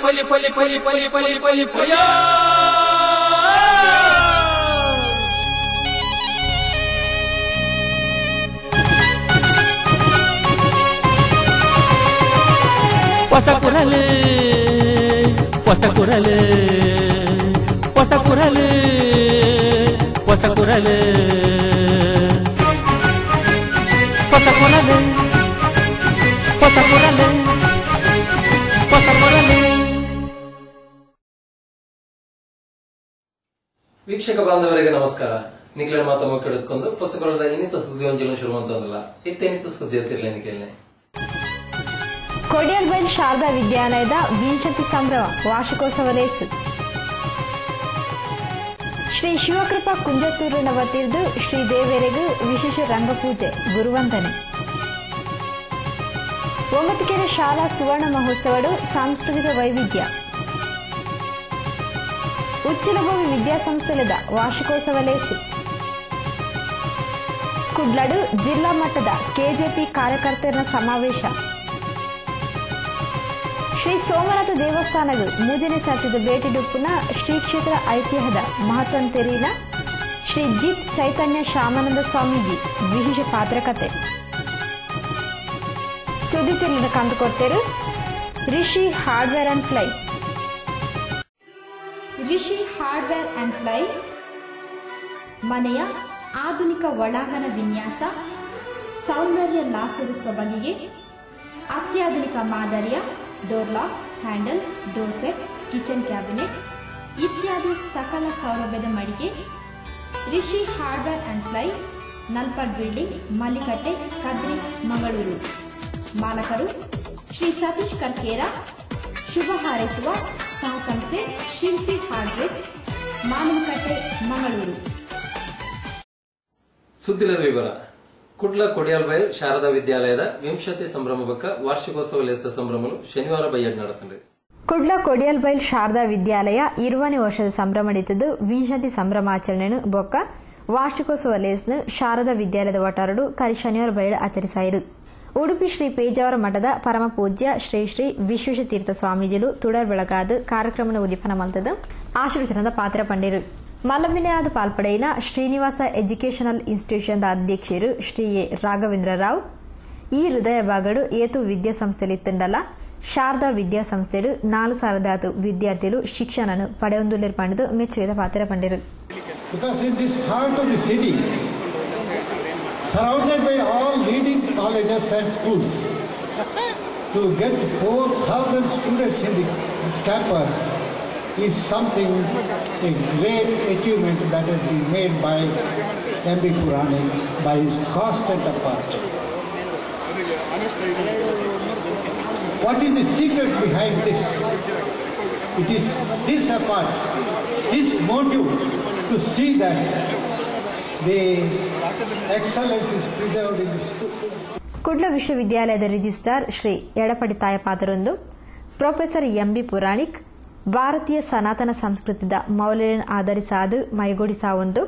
ಪಲಿ ಪಲಿ ಪಲಿ ಪಲಿ ಪಲಿ ಪಲಿ ಪಯ ಹೊಸ ಕುರಲು ಹೊಸ ಕುರಲು ಹೊಸ ಕುರಲು ಹೊಸ ಕುರಲು ಹೊಸ ಕುರಲು ಹೊಸ ಕುರಲು ಹೊಸ ಕುರಲು. ವೀಕ್ಷಕ ಬಾಂಧವರಿಗೆ ನಮಸ್ಕಾರ. ನಿಖಿಲ ಮಾತ ಮಕ್ಕಳಿದ್ಕೊಂಡು ಹೊಸಕೊಳದ ಇನ್ನಿತ ಸುದ್ದಿಯೊಂಜಲು ಶುರುವಂತಂದಲ್ಲ ಇತ್ತೆನಿತ ಸುದ್ದಿ ಇರ್ತಿರ್ಲಿ ನಿಖಿಲ್ನೆ. ಕೊಡಿಯಲ್ಬೈಲ್ ಶಾರದಾ ವಿದ್ಯಾಲಯದ ವಿಂಶತಿ ಸಂಭ್ರಮ ವಾರ್ಷಿಕೋತ್ಸವ ಲೇಸು. ಶ್ರೀ ಶಿವಕೃಪಾ ಕುಂಜತ್ತೂರಿನ ವತಿರ್ದು ಶ್ರೀ ದೇವರೆಗೂ ವಿಶೇಷ ರಂಗಪೂಜೆ ಗುರುವಂದನೆ. ಒಂಬತ್ತಕೆರೆ ಶಾಲಾ ಸುವರ್ಣ ಮಹೋತ್ಸವಡು ಸಾಂಸ್ಕೃತಿಕ ವೈವಿಧ್ಯ. ಉಚ್ಚಿಲಭೂಮಿ ವಿದ್ಯಾಸಂಸ್ಥೆಲದ ವಾರ್ಷಿಕೋತ್ಸವ ಲೇಸು. ಕುಡ್ಲಡು ಜಿಲ್ಲಾ ಮಟ್ಟದ ಕೆಜೆಪಿ ಕಾರ್ಯಕರ್ತರ ಸಮಾವೇಶ. ಶ್ರೀ ಸೋಮನಾಥ ದೇವಸ್ಥಾನಗೂ ಮೂಜನೆ ಸಾಧ್ಯದ ಭೇಟಿಡುಪ್ಪುನ ಶ್ರೀ ಕ್ಷೇತ್ರ ಐತಿಹ್ಯದ ಮಹತ್ವನ್ ತೆರೀನ ಶ್ರೀ ಜಿತ್ ಚೈತನ್ಯ ಶ್ಯಾಮಾನಂದ ಸ್ವಾಮೀಜಿ ವಿಶೇಷ ಪಾತ್ರಕತೆ. ಸುದ್ದಿ ತಿರುಳಿನ ಕಂಡುಕೊಡ್ತೇರು Rishi hardware and ply. Rishi hardware and ply ಮನೆಯ ಆಧುನಿಕ ಒಳಾಂಗಣ ವಿನ್ಯಾಸ, ಸೌಂದರ್ಯ ಲಾಸದ ಸೊಬಗಿಗೆ ಅತ್ಯಾಧುನಿಕ ಮಾದರಿಯ door lock, handle, door set, kitchen cabinet ಇತ್ಯಾದಿ ಸಕಲ ಸೌಲಭ್ಯದ ಮಳಿಗೆ Rishi hardware and ply, Nalpad building, Mallikatte, Kadri, Mangaluru. ಮಾಲಕರು ಶ್ರೀ ಸತೀಶ್ ಕರ್ಕೇರ. ಶುಭ ಹಾರೈಸುವ ಸಹಸಂಸ್ಥೆ ಶಿಲ್ಪಿ ಹಾರ್ಡ್ವೇರ್, ಮಾನವಕಟ್ಟೆ, ಮಂಗಳೂರು. ಸುದ್ದಿಲದ ವಿವರ. ಕುಡ್ಲ ಕೊಡಿಯಲ್ಬೈಲ್ ಶಾರದಾ ವಿದ್ಯಾಲಯದ ವಿಂಶತಿ ಸಂಭ್ರಮ ಬಕ್ಕ ವಾರ್ಷಿಕೋತ್ಸವ ಲೇಸ ಸಂಭ್ರಮಲು ಶನಿವಾರ ಬಯ್ಯಡ್ ನಡೆತಂಡೆ. ಕುಡ್ಲ ಕೊಡಿಯಲ್ಬೈಲ್ ಶಾರದಾ ವಿದ್ಯಾಲಯ 20ನೇ ವರ್ಷದ ಸಂಭ್ರಮ ನಡೀತದ್ದು ವಿಂಶತಿ ಸಂಭ್ರಮಾಚರಣೆನು ಬೊಕ್ಕ ವಾರ್ಷಿಕೋತ್ಸವ ಲೇಸ್ನು ಶಾರದಾ ವಿದ್ಯಾಲಯದ ಒಟ್ಟಾರಡು ಕರಿ ಶನಿವಾರ ಬಯಲು ಆಚರಿಸಾಯಿರು. ಉಡುಪಿ ಶ್ರೀ ಪೇಜಾವರ ಮಠದ ಪರಮ ಪೂಜ್ಯ ಶ್ರೀ ಶ್ರೀ ವಿಶ್ವೇಶತೀರ್ಥ ಸ್ವಾಮೀಜಿಲು ತುಡರ್ ಬೆಳಗಾದ ಕಾರ್ಯಕ್ರಮದ ಉದ್ದೀಪನ ಮಲ್ತದ ಆಶೀರ್ವಚನದ ಪಾತ್ರ ಪಂಡಿರು. ಮಲ್ಲಬಿನ್ಯಾದ ಪಾಲ್ಪಡೆಯಿನ ಶ್ರೀನಿವಾಸ ಎಜುಕೇಷನಲ್ ಇನ್ಸ್ಟಿಟ್ಯೂಷನ್ ಅಧ್ಯಕ್ಷರು ಶ್ರೀ ಎ ರಾಘವೇಂದ್ರ ರಾವ್ ಈ ಹೃದಯ ಭಾಗಡು ಏತು ವಿದ್ಯಾಸಂಸ್ಥೆಲಿತ್ತುಂಡಲ ಶಾರದಾ ವಿದ್ಯಾಸಂಸ್ಥೆಡು 4000 ವಿದ್ಯಾರ್ಥಿಗಳು ಶಿಕ್ಷಣನು ಪಡೆಯೊಂದುಲ್ಲೇರ್ ಪಂಡಿದು ಮೆಚ್ಚುಗೆದ ಪಾತ್ರ ಪಂಡಿರು. Surrounded by all leading colleges and schools, to get 4,000 students in this campus is something, a great achievement that has been made by M.B. Puranik by his constant effort. What is the secret behind this? It is his effort, his motive to see that the excellence is preserved in the school. Kudla ವಿಶ್ವವಿದ್ಯಾಲಯದ registrar Shri Edapadi ತಾಯಪಾದರೊಂದು professor M B. Puranik ಭಾರತೀಯ ಸನಾತನ ಸಂಸ್ಕೃತಿದ ಮೌಲ್ಯಗಳನ್ನು ಆಧರಿಸಾದು ಮೈಗೂಡಿಸಾವೊಂದು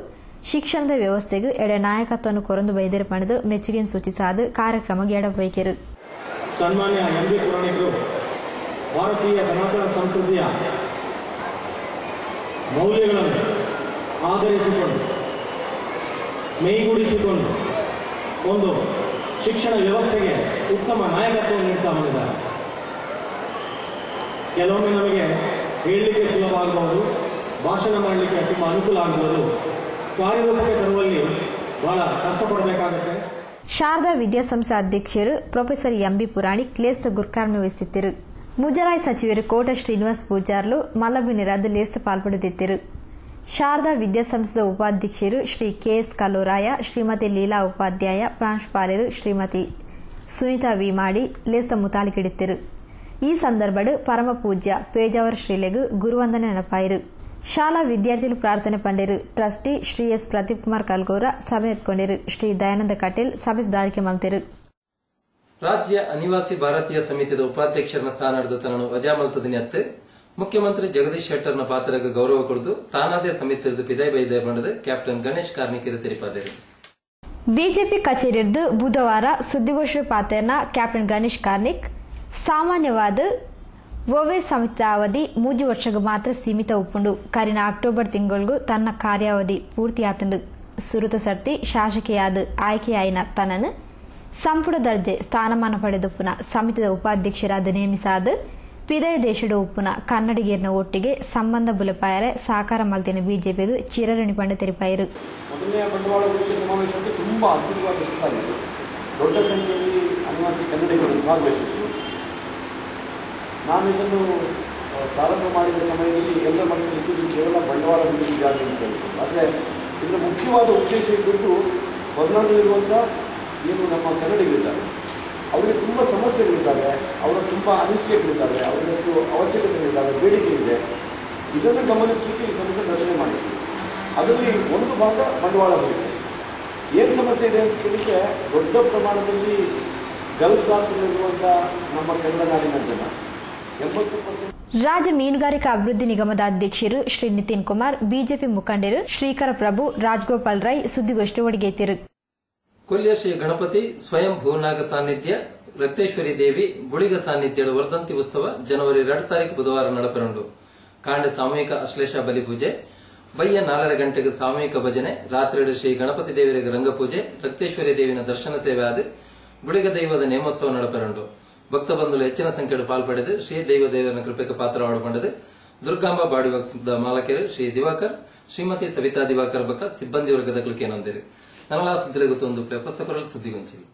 ಶಿಕ್ಷಣದ ವ್ಯವಸ್ಥೆಗೂ ಎಡೆ ನಾಯಕತ್ವವನ್ನು ಕೊರಂದು ಬೈದೇರು ಪಡೆದು ಮೆಚ್ಚುಗೆಯನ್ನು ಸೂಚಿಸಾದು ಕಾರ್ಯಕ್ರಮಕ್ಕೆ ಎಡಬೈಕೆರು. ಸನ್ಮಾನ್ಯ ಎಂ.ಬಿ. ಪುರಾಣಿಕರು ಭಾರತೀಯ ಸನಾತನ ಸಂಸ್ಕೃತಿಯ ಮೌಲ್ಯಗಳನ್ನು ಆಧರಿಸಿಕೊಂಡು ಮೈಗೂಡಿಸಿಕೊಂಡು ಒಂದು ಶಿಕ್ಷಣ ವ್ಯವಸ್ಥೆಗೆ ಉತ್ತಮ ನಾಯಕತ್ವವನ್ನು ನೀಡ್ತಾ ಬಂದಿದ್ದಾರೆ. ಕೆಲವೊಮ್ಮೆ ನಮಗೆ ಹೇಳಲಿಕ್ಕೆ ಸುಲಭ ಆಗಬಹುದು, ಭಾಷಣ ಮಾಡಲಿಕ್ಕೆ ತುಂಬ ಅನುಕೂಲ ಆಗಬಹುದು, ಕಾರ್ಯರೂಪಕ್ಕೆ ತರುವಲ್ಲಿ ಬಹಳ ಕಷ್ಟಪಡಬೇಕಾಗುತ್ತೆ. ಶಾರದಾ ವಿದ್ಯಾಸಂಸ್ಥೆ ಅಧ್ಯಕ್ಷರು ಪ್ರೊಫೆಸರ್ ಎಂ.ಬಿ. ಪುರಾಣಿಕ್ ಲೇಸ್ತ ಗುರ್ಕಾರ್ಮಿ ವಹಿಸಿದ್ದರು. ಮುಜರಾಯಿ ಸಚಿವರು ಕೋಟ ಶ್ರೀನಿವಾಸ್ ಪೂಜಾರ್ಲು ಮಲ್ಲಬಿನಿರಾದ ಲೇಸ್ಟ್ ಪಾಲ್ಪಡುತ್ತಿದ್ದರು. ಶಾರದಾ ವಿದ್ಯಾಸಂಸ್ಥೆಯ ಉಪಾಧ್ಯಕ್ಷರು ಶ್ರೀ ಕೆ.ಎಸ್. ಕಲ್ಲೂರಾಯ, ಶ್ರೀಮತಿ ಲೀಲಾ ಉಪಾಧ್ಯಾಯ, ಪ್ರಾಂಶುಪಾಲರು ಶ್ರೀಮತಿ ಸುನೀತಾ ವಿಮಾಡಿ ಲೇಸ್ತ ಮುತಾಲಿಕಿಡಿತ್ತರು. ಈ ಸಂದರ್ಭಡು ಪರಮ ಪೂಜ್ಯ ಪೇಜಾವರ ಶ್ರೀಲೆಗೂ ಗುರುವಂದನೆ ನೆನಪಾಯಿರು. ಶಾಲಾ ವಿದ್ಯಾರ್ಥಿಗಳು ಪ್ರಾರ್ಥನೆ ಪಂಡಿರು. Trustee Shri S. ಪ್ರದೀಪ್ ಕುಮಾರ್ ಕಲ್ಗೋರ ಸಭೆ ಎತ್ಕೊಂಡಿರು. ಶ್ರೀ ದಯಾನಂದ ಕಟೇಲ್ ಸಭೆ ದಾರಿಕೆ ಮಲ್ತಿರು. ರಾಜ್ಯ ಅನಿವಾಸಿ ಭಾರತೀಯ ಸಮಿತಿಯ ಉಪಾಧ್ಯಕ್ಷರ ಸ್ಥಾನದ ತನ್ನನ್ನು ವಜಾ ಮಲ್ತದಿನತ್ತು ಮುಖ್ಯಮಂತ್ರಿ ಜಗದೀಶ್ ಶೆಟ್ಟರ್ನ ಪಾತ್ರಕ್ಕೆ ಗೌರವ ಕೊಡುದು ತಾನಾದೇ ಸಮಿತಿಯದು ಪಿದೈ ಬೈದೇ ಬಂಡದು ಕ್ಯಾಪ್ಟನ್ ಗಣೇಶ್ ಕಾರ್ಣಿಕರು ತಿಳಿಪಾದರು. ಬಿಜೆಪಿ ಕಚೇರಿಯದ್ದು ಬುಧವಾರ ಸುದ್ದಿಗೋಷ್ಠಿ ಪಾತ್ರನ ಕ್ಯಾಪ್ಟನ್ ಗಣೇಶ್ ಕಾರ್ಣಿಕ್ ಸಾಮಾನ್ಯವಾದ ಓವೇ ಸಮಿತಿ ಅವಧಿ 3 ವರ್ಷಗೂ ಮಾತ್ರ ಸೀಮಿತ ಉಪ್ಪುಂಡು. ಕರಿನ ಅಕ್ಟೋಬರ್ ತಿಂಗಳಿಗೂ ತನ್ನ ಕಾರ್ಯಾವಧಿ ಪೂರ್ತಿಯಾತಂಡು. ಸುರುತ ಸರ್ತಿ ಶಾಸಕಿಯಾದ ಆಯ್ಕೆಯಾಯಿನ ತನ್ನನ್ನು ಸಂಪುಟ ದರ್ಜೆ ಸ್ಥಾನಮಾನ ಪಡೆದುಪ್ಪುನ ಸಮಿತಿಯ ಉಪಾಧ್ಯಕ್ಷರಾದ ನೇಮಿಸಾದ ಪಿದಯ ದೇಶದ ಉಪ್ಪುನ ಕನ್ನಡಿಗೇರಿನ ಒಟ್ಟಿಗೆ ಸಂಬಂಧ ಬುಲಪಾಯರೆ ಸಹಕಾರ ಮಲ್ತಿನ ಬಿಜೆಪಿಗೆ ಚಿರಋಣಿ ಪಂಡ ತೆರಿಪಾಯರು. ಮೊದಲನೆಯ ಬಂಡವಾಳ ಹೂಡಿಕೆ ಸಮಾವೇಶಕ್ಕೆ ತುಂಬಾ ಅದ್ಭುತವಾಗಿ ಯಶಸ್ಸಾಗಿದೆ. ದೊಡ್ಡ ಸಂಖ್ಯೆಯಲ್ಲಿ ಅನಿವಾಸಿ ಕನ್ನಡಿಗರು ಭಾಗವಹಿಸಿದರು. ನಾನು ಇದನ್ನು ಪ್ರಾರಂಭ ಮಾಡಿದ ಸಮಯದಲ್ಲಿ ಎಲ್ಲರ ಮನಸ್ಸಲ್ಲಿ ಇದ್ದು ಕೇವಲ ಬಂಡವಾಳ ಹೂಡಿಕೆ ಜಾತಿ ಅಂತ ಹೇಳ್ಬೋದು. ಆದರೆ ಇದರ ಮುಖ್ಯವಾದ ಉದ್ದೇಶ ಇದ್ದುದು ಹೊರನಾಡಿನಲ್ಲಿರುವಂಥ ಏನು ನಮ್ಮ ಕನ್ನಡಿಗರಿದ್ದಾರೆ ಅವರಿಗೆ ತುಂಬ ಸಮಸ್ಯೆಗಳಿದ್ದಾವೆ, ಅವರ ತುಂಬ ಅನಿಸಿಕೆಗಳಿದ್ದಾವೆ, ಅವರಿಗೆ ಅವಶ್ಯಕತೆಗಳಿದ್ದಾವೆ, ಬೇಡಿಕೆ ಇದೆ. ಇದನ್ನು ಗಮನಿಸಲಿಕ್ಕೆ ಈ ಸಮಿತಿ ರಚನೆ ಮಾಡಿದ್ದೀವಿ. ಅದರಲ್ಲಿ ಒಂದು ಭಾಗ ಬಂಡವಾಳ ಹೂಡಿಕೆ. ಏನು ಸಮಸ್ಯೆ ಇದೆ ಅಂತ ಕೇಳಿದರೆ ದೊಡ್ಡ ಪ್ರಮಾಣದಲ್ಲಿ ಗಲ್ಫ್ ರಾಷ್ಟ್ರದಲ್ಲಿರುವಂಥ ನಮ್ಮ ಕನ್ನಡ ನಾಡಿನ ಜನ 80%. ರಾಜ್ಯ ಮೀನುಗಾರಿಕಾ ಅಭಿವೃದ್ಧಿ ನಿಗಮದ ಅಧ್ಯಕ್ಷರು ಶ್ರೀ ನಿತಿನ್ ಕುಮಾರ್, ಬಿಜೆಪಿ ಮುಖಂಡರು ಶ್ರೀಕರ ಪ್ರಭು, ರಾಜಗೋಪಾಲ್ ರೈ ಸುದ್ದಿಗೋಷ್ಠಿ ಒಳಗೇತಿರು. ಕೊಲ್ಲಿಯ ಶ್ರೀ ಗಣಪತಿ ಸ್ವಯಂ ಭೂನಾಗ ಸಾನ್ನಿಧ್ಯ ರಕ್ತೇಶ್ವರಿ ದೇವಿ ಬುಳಿಗ ಸಾನ್ನಿಧ್ಯದ ವರ್ಧಂತಿ ಉತ್ಸವ ಜನವರಿ 2 ತಾರೀಕು ಬುಧವಾರ ನಡಪರಂಡು. ಕಾಂಡೆ ಸಾಮೂಹಿಕ ಅಶ್ಲೇಷ ಬಲಿಪೂಜೆ, ಬಯ್ಯ 4 ಗಂಟೆಗೆ ಸಾಮೂಹಿಕ ಭಜನೆ, ರಾತ್ರಿ ಶ್ರೀ ಗಣಪತಿ ದೇವರಿಗೆ ರಂಗಪೂಜೆ, ರಕ್ತೇಶ್ವರಿ ದೇವಿನ ದರ್ಶನ ಸೇವೆ ಆದ ಬುಳಿಗ ದೈವದ ನೇಮೋತ್ಸವ ನಡಪರಂಡು. ಭಕ್ತ ಬಂಧುಗಳು ಹೆಚ್ಚಿನ ಸಂಖ್ಯೆಯಲ್ಲಿ ಪಾಲ್ಪಡೆದು ಶ್ರೀ ದೈವ ದೇವರ ಕೃಪೆಗೆ ಪಾತ್ರವಾಡಿಕೊಂಡದು. ದುರ್ಗಾಂಬ ಬಾಡಿ ವರ್ಕ್ಸ್ದ ಮಾಲಕರು ಶ್ರೀ ದಿವಾಕರ್, ಶ್ರೀಮತಿ ಸವಿತಾ ದಿವಾಕರ್ ಬಕ್ಕ ಸಿಬ್ಬಂದಿ ವರ್ಗದ ಕುಳಿಕೇನೊಂದಿರು. ನನ್ನಲ ಸುದ್ದಿಲಗುತ್ತೊಂದು ಪ್ರಪಸಕರಲ್ ಸುದ್ದಿಗೊಂಚಿರಿ.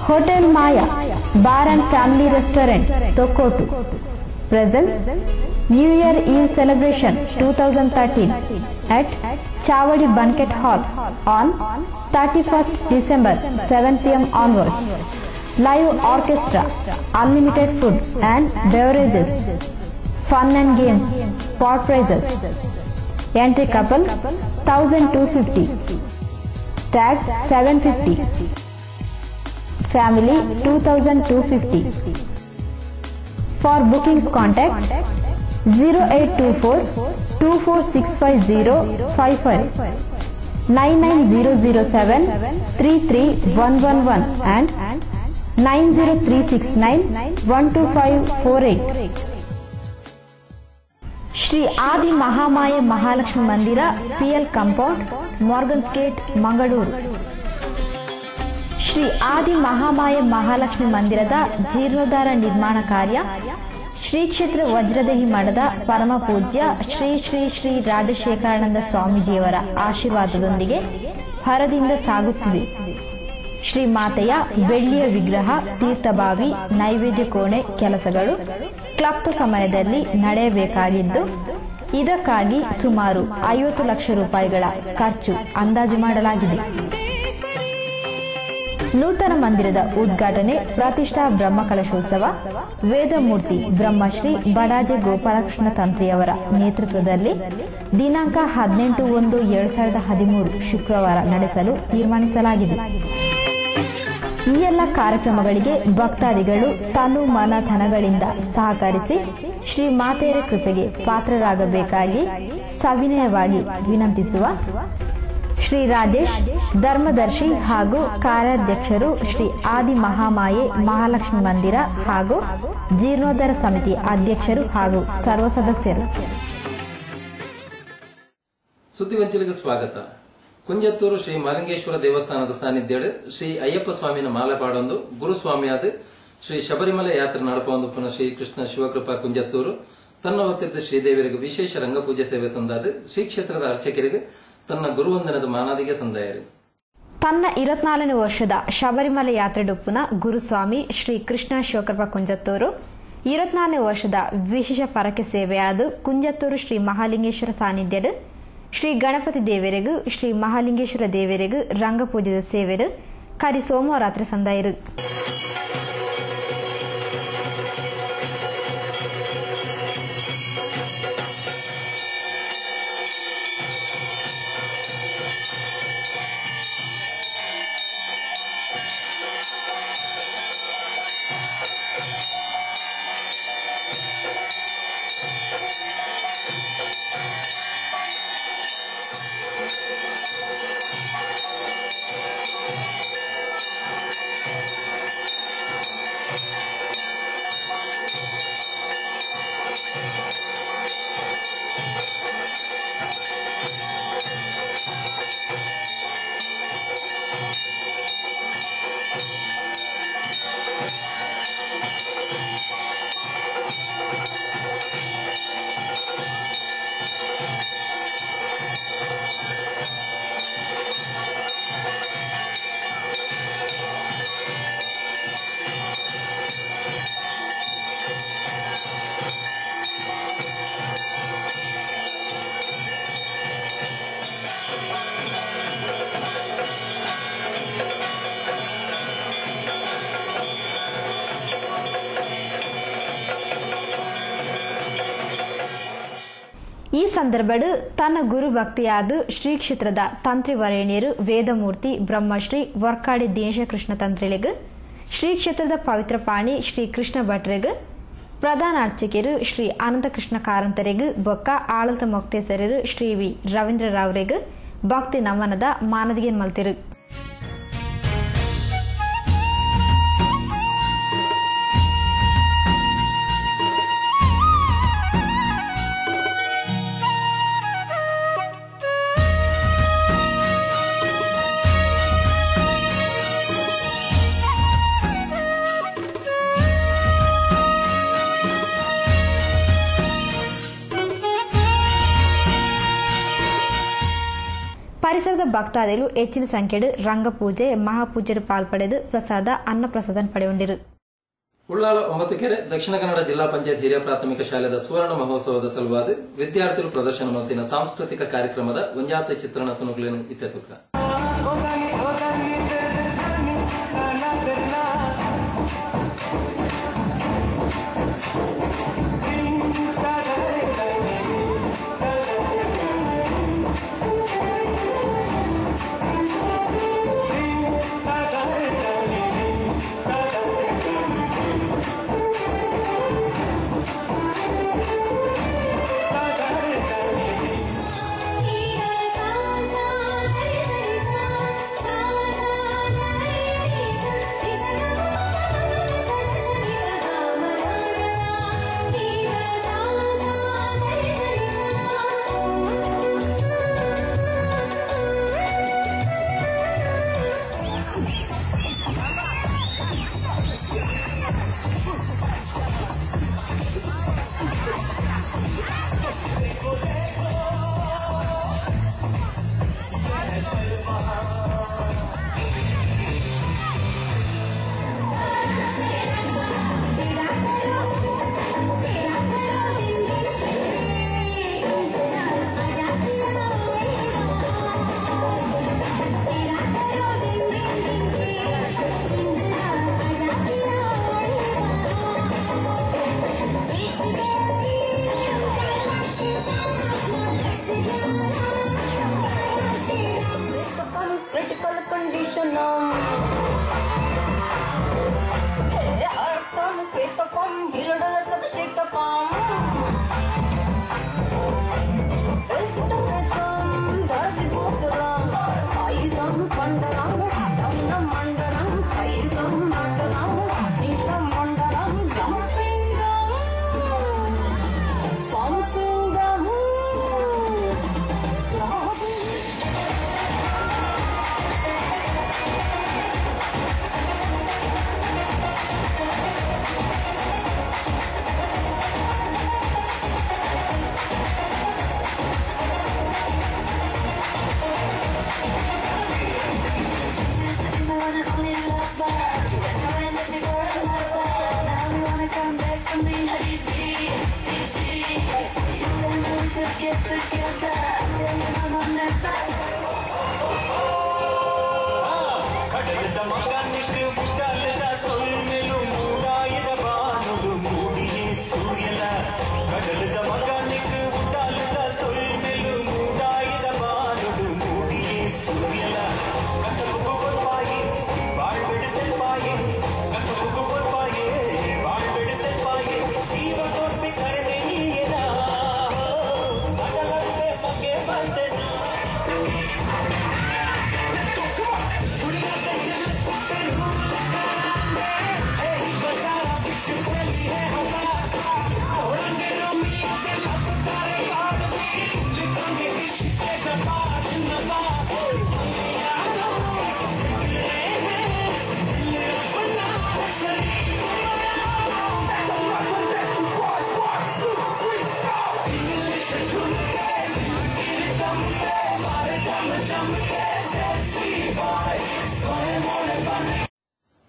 Hotel Maya bar and family restaurant Thokkottu presents New Year Eve celebration 2013 at Chavadi Banquet Hall on 31st December 7 p.m. onwards. Live orchestra, unlimited food and beverages, fun and games, sport prizes. Entry couple 1250, stag 750, family 2250. For bookings contact 0824 2465055, 99007 33111 and 90369 12548. Shri ಆದಿ ಮಹಾಮಾಯೆ ಮಹಾಲಕ್ಷ್ಮಿ ಮಂದಿರ, PL compound, Morgan's gate, Mangaluru. Shri ಆದಿ ಮಹಾಮಾಯೆ ಮಹಾಲಕ್ಷ್ಮಿ ಮಂದಿರದ ಜೀರ್ಣೋದ್ಧಾರ ನಿರ್ಮಾಣ ಕಾರ್ಯ ಶ್ರೀ ಕ್ಷೇತ್ರ ವಜ್ರದೇಹಿ ಮಠದ ಪರಮ ಪೂಜ್ಯ ಶ್ರೀ ಶ್ರೀ ಶ್ರೀ ರಾಜಶೇಖರಾನಂದ ಸ್ವಾಮೀಜಿಯವರ ಆಶೀರ್ವಾದದೊಂದಿಗೆ ಭರದಿಂದ ಸಾಗುತ್ತಿದೆ. ಶ್ರೀ ಮಾತೆಯ ಬೆಳ್ಳಿಯ ವಿಗ್ರಹ, ತೀರ್ಥಬಾವಿ, ನೈವೇದ್ಯ ಕೋಣೆ ಕೆಲಸಗಳು ಕ್ಲಪ್ತ ಸಮಯದಲ್ಲಿ ನಡೆಯಬೇಕಾಗಿದ್ದು, ಇದಕ್ಕಾಗಿ ಸುಮಾರು 50 ಲಕ್ಷ ರೂಪಾಯಿಗಳ ಖರ್ಚು ಅಂದಾಜು ಮಾಡಲಾಗಿದೆ. ನೂತನ ಮಂದಿರದ ಉದ್ಘಾಟನೆ, ಪ್ರತಿಷ್ಠಾ ಬ್ರಹ್ಮಕಲಶೋತ್ಸವ ವೇದಮೂರ್ತಿ ಬ್ರಹ್ಮಶ್ರೀ ಬಡಾಜೆ ಗೋಪಾಲಕೃಷ್ಣ ತಂತ್ರಿಯವರ ನೇತೃತ್ವದಲ್ಲಿ ದಿನಾಂಕ 18/1/2013 ಶುಕ್ರವಾರ ನಡೆಸಲು ತೀರ್ಮಾನಿಸಲಾಗಿದೆ. ಈ ಎಲ್ಲ ಕಾರ್ಯಕ್ರಮಗಳಿಗೆ ಭಕ್ತಾದಿಗಳು ತನು ಮನ ಧನಗಳಿಂದ ಸಹಕರಿಸಿ ಶ್ರೀ ಮಾತೆಯರ ಕೃಪೆಗೆ ಪಾತ್ರರಾಗಬೇಕಾಗಿ ಸವಿನಯವಾಗಿ ವಿನಂತಿಸುವ ಶ್ರೀ ರಾಜೇಶ್, ಧರ್ಮದರ್ಶಿ ಹಾಗೂ ಕಾರ್ಯಾಧ್ಯಕ್ಷರು, ಶ್ರೀ ಆದಿ ಮಹಾಮಾಯೆ ಮಹಾಲಕ್ಷ್ಮಿ ಮಂದಿರ ಹಾಗೂ ಜೀರ್ಣೋದ್ಧಾರ ಸಮಿತಿ ಅಧ್ಯಕ್ಷರು ಹಾಗೂ ಸರ್ವ ಸದಸ್ಯರು. ಸುದ್ದಿವಂಚಲಿಗೆ ಸ್ವಾಗತ. ಕುಂಜತ್ತೂರು ಶ್ರೀ ಮಾಲಿಂಗೇಶ್ವರ ದೇವಸ್ಥಾನದ ಸಾನ್ನಿಧ್ಯಡು ಶ್ರೀ ಅಯ್ಯಪ್ಪ ಸ್ವಾಮಿನ ಮಾಲೆ ಪಾಡೊಂದು ಗುರುಸ್ವಾಮಿಯಾದ ಶ್ರೀ ಶಬರಿಮಲೆ ಯಾತ್ರೆ ನಡಪೊಂದು ಪುನಃ ಶ್ರೀ ಕೃಷ್ಣ ಶಿವಕೃಪಾ ಕುಂಜತ್ತೂರು ತನ್ನ ಒತ್ತಿದ್ದ ಶ್ರೀದೇವರಿಗೆ ವಿಶೇಷ ರಂಗಪೂಜೆ ಸೇವೆ ಸಂದಾದ ಶ್ರೀ ಕ್ಷೇತ್ರದ ಅರ್ಚಕರಿಗೆ ತನ್ನ ಗುರುವಂದನದ ಮಾನಾದಿಗೆ ಸಂದಾಯರು. ತನ್ನ 24ನೇ ವರ್ಷದ ಶಬರಿಮಲೆ ಯಾತ್ರೆ ಡೊಪ್ಪುನ ಗುರುಸ್ವಾಮಿ ಶ್ರೀ ಕೃಷ್ಣ ಶಿವಕೃಪಾ ಕುಂಜತ್ತೂರು 24ನೇ ವರ್ಷದ ವಿಶೇಷ ಪರಕೆ ಸೇವೆಯಾದ ಕುಂಜತ್ತೂರು ಶ್ರೀ ಮಹಾಲಿಂಗೇಶ್ವರ ಸಾನ್ನಿಧ್ಯಡು ಶ್ರೀ ಗಣಪತಿ ದೇವರಿಗೂ ಶ್ರೀ ಮಹಾಲಿಂಗೇಶ್ವರ ದೇವರಿಗೂ ರಂಗಪೂಜೆದ ಸೇವೆಡು ಕರಿ ಸೋಮವಾರ ರಾತ್ರಿ ಸಂದಾಯರು. ಸಂದರ್ಭಡು ತನ್ನ ಗುರು ಭಕ್ತಿಯಾದ ಶ್ರೀ ಕ್ಷೇತ್ರದ ತಂತ್ರಿ ವರೇಣ್ಯರು ವೇದಮೂರ್ತಿ ಬ್ರಹ್ಮಶ್ರೀ ವರ್ಕಾಡಿ ದಿನೇಶಕೃಷ್ಣ ತಂತ್ರಿಲಿಗ ಶ್ರೀ ಕ್ಷೇತ್ರದ ಪವಿತ್ರ ಪಾಣಿ ಶ್ರೀ ಕೃಷ್ಣ ಭಟ್ರಿಗ ಪ್ರಧಾನ ಅರ್ಚಕರು ಶ್ರೀ ಅನಂತಕೃಷ್ಣ ಕಾರಂತರಿಗ ಬೊಕ್ಕ ಆಳತ ಮೊಕ್ತೇಸರರು ಶ್ರೀ ವಿ ರವೀಂದ್ರ ರಾವ್ರಿಗ ಭಕ್ತಿ ನಮನದ ಮಾನದಿಗೆ ಮಲ್ತಿರು. ಪರಿಸರದ ಭಕ್ತಾದಿಗಳು ಹೆಚ್ಚಿನ ಸಂಖ್ಯೆಡು ರಂಗಪೂಜೆ ಮಹಾಪೂಜೆಡು ಪಾಲ್ಪಡೆದು ಪ್ರಸಾದ ಅನ್ನಪ್ರಸಾದ ಪಡೆಯುಂಡಿರು. ಉಳ್ಳಾಲ 9 ಕೆರೆ ದಕ್ಷಿಣ ಕನ್ನಡ ಜಿಲ್ಲಾ ಪಂಚಾಯತ್ ಹಿರಿಯ ಪ್ರಾಥಮಿಕ ಶಾಲೆಯ ಸುವರ್ಣ ಮಹೋತ್ಸವದ ಸಲುವಾಗಿ ವಿದ್ಯಾರ್ಥಿಗಳು ಪ್ರದರ್ಶನ ಮಾಡ್ತಿನ ಸಾಂಸ್ಕೃತಿಕ ಕಾರ್ಯಕ್ರಮದ ಒಂಜಾತ ಚಿತ್ರಣ ತುಣುಕುಗಳನ್ನು ಇತ್ತೆತುಕ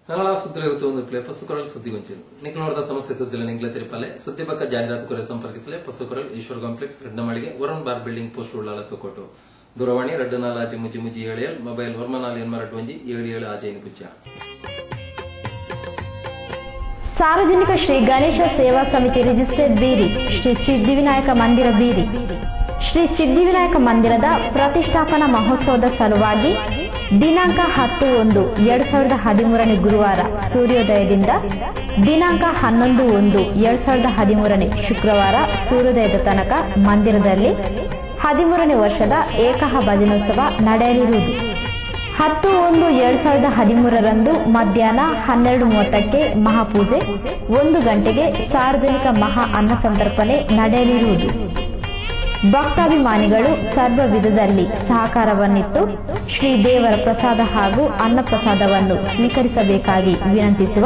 ನಗಳ ಸುದ್ದಿಲ ಒಂದು ಪ್ಲೇ ಪಸುಕೊರಲ್ ಸುದ್ದಿಗೊಂಚು ನಿಖಲೋರದ ಸಮಸ್ಯೆ ಸುದ್ದಿಲ ನಿಂಗ್ಲ ತಿರುಪಲೆ ಸುದ್ದಿ ಪಕ್ಕ ಜಾಹೀರಾತು ಕೊರೆ ಸಂಪರ್ಕಿಸಲೆ ಪಸುಕೊರಲ್ ಈಶ್ವರ್ ಕಾಂಪ್ಲೆಕ್ಸ್ ರೆಡ್ಡಮಳಿಗೆ Varun bar building post Ullal Thokkottu ದೂರವಾಣಿ 2457 ಮೊಬೈಲ್ 9481 77 ಪುಚ್ಚ. ಸಾರ್ವಜನಿಕ ಶ್ರೀ ಗಣೇಶ ಸೇವಾ ಸಮಿತಿ ರಿಜಿಸ್ಟರ್ಡ್ ಬೀರಿ ಶ್ರೀ ಸಿದ್ಧಿವಿನಾಯಕ ಮಂದಿರ ಬೀರಿ ಶ್ರೀ ಸಿದ್ಧಿವಿನಾಯಕ ಮಂದಿರದ ಪ್ರತಿಷ್ಠಾಪನಾ ಮಹೋತ್ಸವದ ಸಲುವಾಗಿ ದಿನಾಂಕ 10/1/2013 ಗುರುವಾರ ಸೂರ್ಯೋದಯದಿಂದ ದಿನಾಂಕ 11/1/2013 ಶುಕ್ರವಾರ ಸೂರ್ಯೋದಯದ ತನಕ ಮಂದಿರದಲ್ಲಿ 13ನೇ ವರ್ಷದ ಏಕಹ ಭಜನೋತ್ಸವ ನಡೆಯಲಿರುವುದು. 10/1/2013 ಮಧ್ಯಾಹ್ನ 12:30ಕ್ಕೆ ಮಹಾಪೂಜೆ, 1 ಗಂಟೆಗೆ ಸಾರ್ವಜನಿಕ ಮಹಾ ಅನ್ನ ಸಂತರ್ಪಣೆ ನಡೆಯಲಿರುವುದು. ಭಕ್ತಾಭಿಮಾನಿಗಳು ಸರ್ವ ವಿಧದಲ್ಲಿ ಸಹಕಾರವನ್ನಿತ್ತು ಶ್ರೀ ದೇವರ ಪ್ರಸಾದ ಹಾಗೂ ಅನ್ನ ಪ್ರಸಾದವನ್ನು ಸ್ವೀಕರಿಸಬೇಕಾಗಿ ವಿನಂತಿಸುವ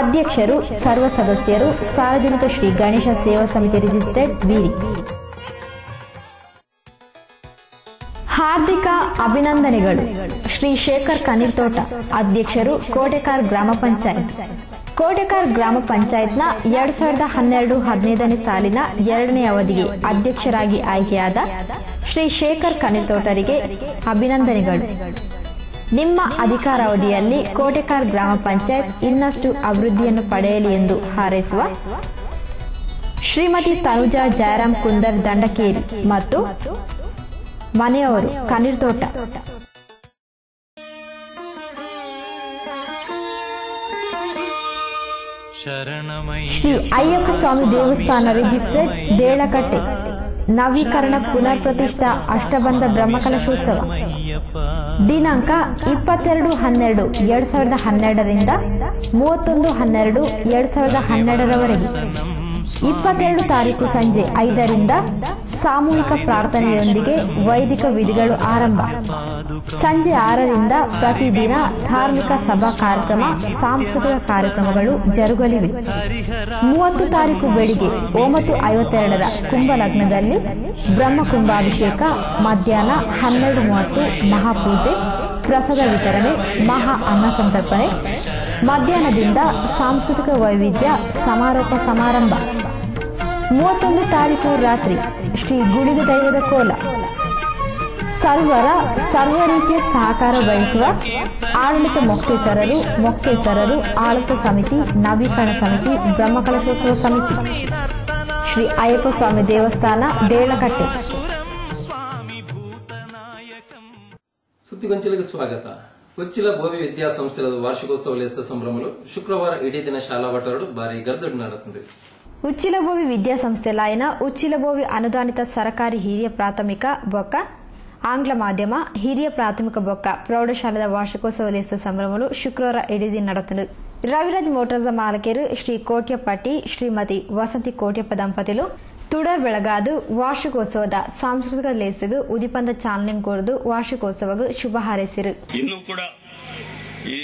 ಅಧ್ಯಕ್ಷರು, ಸರ್ವ ಸದಸ್ಯರು, ಸಾರ್ವಜನಿಕ ಶ್ರೀ ಗಣೇಶ ಸೇವಾ ಸಮಿತಿ ರಿಜಿಸ್ಟರ್ಡ್ ಬೀರಿ. ಹಾರ್ದಿಕ ಅಭಿನಂದನೆಗಳು. ಶ್ರೀ ಶೇಖರ್ ಕನೀರ್ತೋಟ, ಅಧ್ಯಕ್ಷರು, ಕೋಟೆಕಾರ್ ಗ್ರಾಮ ಪಂಚಾಯತ್. ಕೋಟೆಕಾರ್ ಗ್ರಾಮ ಪಂಚಾಯತ್ನ 2012-15ನೇ ಸಾಲಿನ 2ನೇ ಅವಧಿಗೆ ಅಧ್ಯಕ್ಷರಾಗಿ ಆಯ್ಕೆಯಾದ ಶ್ರೀ ಶೇಖರ್ ಕನೀರ್ತೋಟರಿಗೆ ಅಭಿನಂದನೆಗಳು. ನಿಮ್ಮ ಅಧಿಕಾರಾವಧಿಯಲ್ಲಿ ಕೋಟೆಕಾರ್ ಗ್ರಾಮ ಪಂಚಾಯತ್ ಇನ್ನಷ್ಟು ಅಭಿವೃದ್ಧಿಯನ್ನು ಪಡೆಯಲಿ ಎಂದು ಹಾರೈಸುವ ಶ್ರೀಮತಿ ತನುಜಾ ಜಯರಾಮ್ ಕುಂದರ್ ದಂಡಕೇರಿ ಮತ್ತು ಮನೆಯವರು ಕನೀರ್ತೋಟ. ಶ್ರೀ ಅಯ್ಯಪ್ಪ ಸ್ವಾಮಿ ದೇವಸ್ಥಾನ ರಿಜಿಸ್ಟರ್ಡ್ ದೇಳಕಟ್ಟೆ ನವೀಕರಣ ಪುನರ್ ಪ್ರತಿಷ್ಠಾ ಅಷ್ಟಬಂಧ ಬ್ರಹ್ಮಕಲಶೋತ್ಸವ ದಿನಾಂಕ 22/12/2012 31/12/2012 22 ತಾರೀಕು ಸಂಜೆ 5ರಿಂದ ಸಾಮೂಹಿಕ ಪ್ರಾರ್ಥನೆಯೊಂದಿಗೆ ವೈದಿಕ ವಿಧಿಗಳು ಆರಂಭ. ಸಂಜೆ 6ರಿಂದ ಪ್ರತಿದಿನ ಧಾರ್ಮಿಕ ಸಭಾ ಕಾರ್ಯಕ್ರಮ, ಸಾಂಸ್ಕೃತಿಕ ಕಾರ್ಯಕ್ರಮಗಳು ಜರುಗಲಿವೆ. 30 ತಾರೀಕು ಬೆಳಿಗ್ಗೆ 9:52ರ ಕುಂಭಲಗ್ನದಲ್ಲಿ ಬ್ರಹ್ಮ ಕುಂಭಾಭಿಷೇಕ, ಮಧ್ಯಾಹ್ನ 12:30 ಮಹಾಪೂಜೆ, ಪ್ರಸಾದ ವಿತರಣೆ, ಮಹಾ ಅನ್ನ ಸಂತರ್ಪಣೆ, ಮಧ್ಯಾಹ್ನದಿಂದ ಸಾಂಸ್ಕೃತಿಕ ವೈವಿಧ್ಯ ಸಮಾರೋಪ ಸಮಾರಂಭ. 31 ತಾರೀಕು ರಾತ್ರಿ ಶ್ರೀ ಗುಡಿಗ ದೈವದ ಕೋಲ. ಸರ್ವ ರೀತಿಯ ಸಹಕಾರ ಬಯಸುವ ಆಡಳಿತ ಮೊಕ್ತೇಸರರು, ಆಡಳಿತ ಸಮಿತಿ, ನವೀಕರಣ ಸಮಿತಿ, ಬ್ರಹ್ಮಕಲಶೋತ್ಸವ ಸಮಿತಿ, ಶ್ರೀ ಅಯ್ಯಪ್ಪ ಸ್ವಾಮಿ ದೇವಸ್ಥಾನ ದೇಳಕಟ್ಟೆ. ಸುದ್ದಿಗೊಂಚಲಿಗೆ ಸ್ವಾಗತ. ಉಚ್ಚಿಲ ಭೋವಿ ವಿದ್ಯಾಸಂಸ್ಥೆಯ ವಾರ್ಷಿಕೋತ್ಸವ ಲೇಸ ಸಂಭ್ರಮಲು ಶುಕ್ರವಾರ ಇಡೀ ದಿನ ಶಾಲಾ ವಟರಡು ಭಾರಿ ಗರ್ದೊಡ್ಡು ನಡೆದಿದೆ. ಉಚ್ಚಿಲಭೋವಿ ವಿದ್ಯಾಸಂಸ್ಥೆಲಾಯನ ಉಚ್ಚಿಲಭೋವಿ ಅನುದಾನಿತ ಸರಕಾರಿ ಹಿರಿಯ ಪ್ರಾಥಮಿಕ ಬೊಕ್ಕ ಆಂಗ್ಲ ಮಾಧ್ಯಮ ಹಿರಿಯ ಪ್ರಾಥಮಿಕ ಬೊಕ್ಕ ಪ್ರೌಢಶಾಲೆದ ವಾರ್ಷಿಕೋತ್ಸವ ಲೇಸ ಸಂಭ್ರಮಲು ಶುಕ್ರವಾರ ಇಡೀ ದಿನ ನಡೆದಿದೆ. ರವಿರಾಜ್ ಮೋಟಾರ್ಸ್ ಮಾಲಕರು ಶ್ರೀ ಕೋಟ್ಯಪಟ್ಟಿ, ಶ್ರೀಮತಿ ವಸಂತಿ ಕೋಟ್ಯಪ್ಪ ದಂಪತಿಗಳು ತುಡರ್ ಬೆಳಗಾದು ವಾರ್ಷಿಕೋತ್ಸವದ ಸಾಂಸ್ಕೃತಿಕ ಲೇಸಿಗೂ ಉದಿಪಂದ ಚಾಲನೆ ಕೋರಿದು ವಾರ್ಷಿಕೋತ್ಸವಗೂ ಶುಭ ಹಾರೈಸಿರು. ಇನ್ನೂ ಕೂಡ